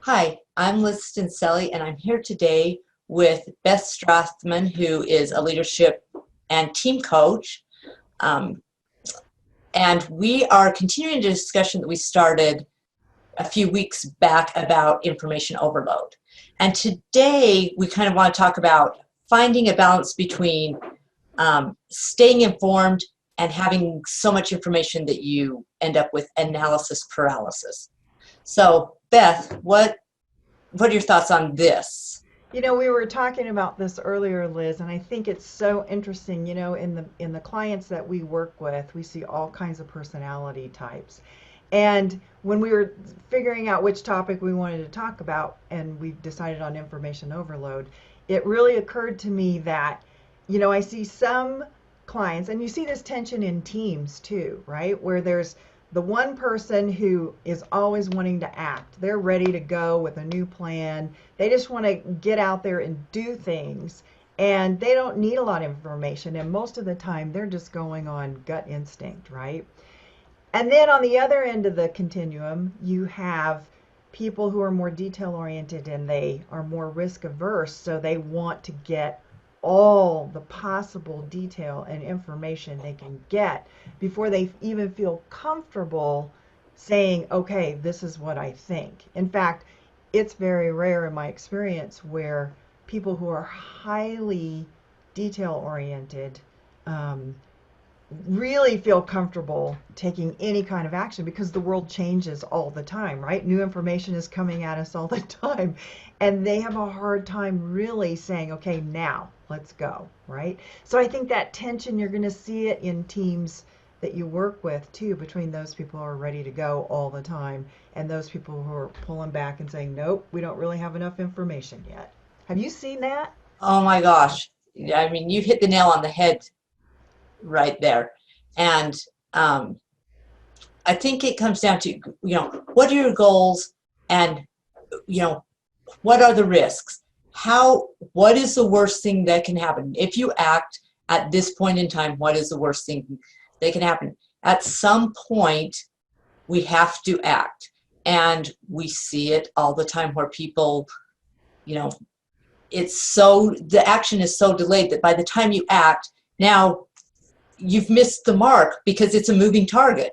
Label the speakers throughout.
Speaker 1: Hi, I'm Liz Stincelli, and I'm here today with Beth Strathman, who is a leadership and team coach. Um, and we are continuing a discussion that we started a few weeks back about information overload. And today we kind of want to talk about finding a balance between staying informed and having so much information that you end up with analysis paralysis. So, Beth, what are your thoughts on this?
Speaker 2: We were talking about this earlier, Liz, and I think it's so interesting. In the clients that we work with, we see all kinds of personality types. And when we were figuring out which topic we wanted to talk about, and we decided on information overload, it really occurred to me that, I see some clients, and you see this tension in teams too, right? Where there's the one person who is always wanting to act. They're ready to go with a new plan. They just want to get out there and do things. And they don't need a lot of information. And most of the time, they're just going on gut instinct, right? And then on the other end of the continuum, you have people who are more detail oriented and they are more risk averse. So they want to get all the possible detail and information they can get before they even feel comfortable saying, okay, this is what I think. In fact, it's very rare in my experience where people who are highly detail oriented really feel comfortable taking any kind of action because the world changes all the time, right? New information is coming at us all the time. And they have a hard time really saying, okay, now let's go, right? So I think that tension, you're going to see it in teams that you work with too, between those people who are ready to go all the time and those people who are pulling back and saying, nope, we don't really have enough information yet. Have you seen that?
Speaker 1: Oh my gosh. I mean, you hit the nail on the head right there. And um, I think it comes down to, what are your goals and, you know, what are the risks? What is the worst thing that can happen? If you act at this point in time, what is the worst thing that can happen? At some point, we have to act. And we see it all the time where people, you know, the action is so delayed that by the time you act, now you've missed the mark because it's a moving target.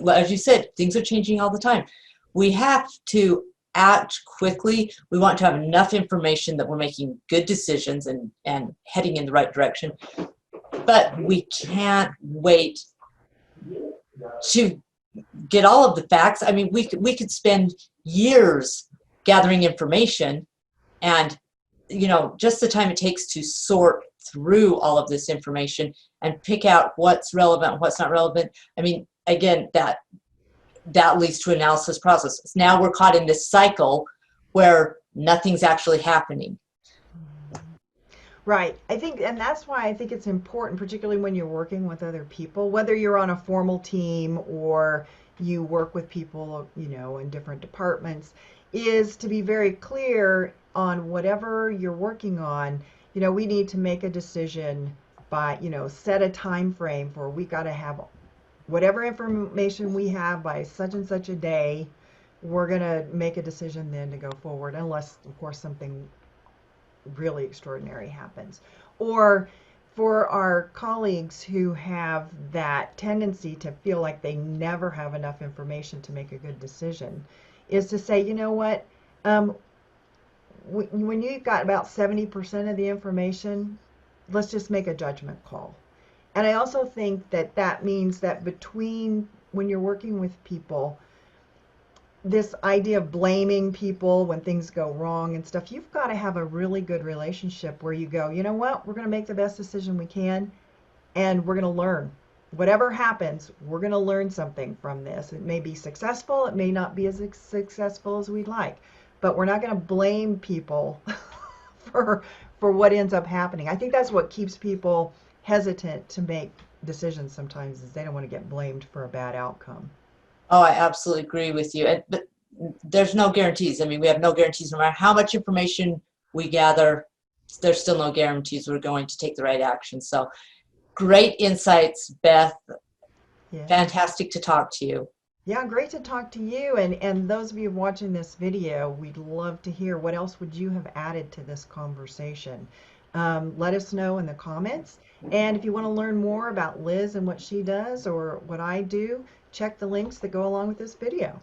Speaker 1: As you said, things are changing all the time. We have to act quickly. We want to have enough information that we're making good decisions and heading in the right direction. But we can't wait to get all of the facts. I mean, we could spend years gathering information and, just the time it takes to sort through all of this information and pick out what's relevant, what's not relevant. I mean, again, that leads to analysis process. Now we're caught in this cycle where nothing's actually happening.
Speaker 2: Right. I think, and that's why I think it's important, particularly when you're working with other people, whether you're on a formal team or you work with people, in different departments, is to be very clear on whatever you're working on. We need to make a decision by, set a time frame for we got to have whatever information we have by such and such a day. We're going to make a decision then to go forward, unless, of course, something really extraordinary happens. Or for our colleagues who have that tendency to feel like they never have enough information to make a good decision, is to say, you know what, when you've got about 70% of the information, let's just make a judgment call. And I also think that that means that between when you're working with people, this idea of blaming people when things go wrong and stuff, you've got to have a really good relationship where you go, you know what, we're going to make the best decision we can and we're going to learn. Whatever happens, we're going to learn something from this. It may be successful, it may not be as successful as we'd like, but we're not going to blame people for what ends up happening. I think that's what keeps people hesitant to make decisions sometimes, is they don't want to get blamed for a bad outcome.
Speaker 1: Oh, I absolutely agree with you. But there's no guarantees. I mean, we have no guarantees no matter how much information we gather. There's still no guarantees we're going to take the right action. So great insights, Beth.
Speaker 2: Yeah.
Speaker 1: Fantastic to talk to you.
Speaker 2: Yeah, great to talk to you. And those of you watching this video, we'd love to hear what else would you have added to this conversation. Let us know in the comments. And if you want to learn more about Liz and what she does or what I do, check the links that go along with this video.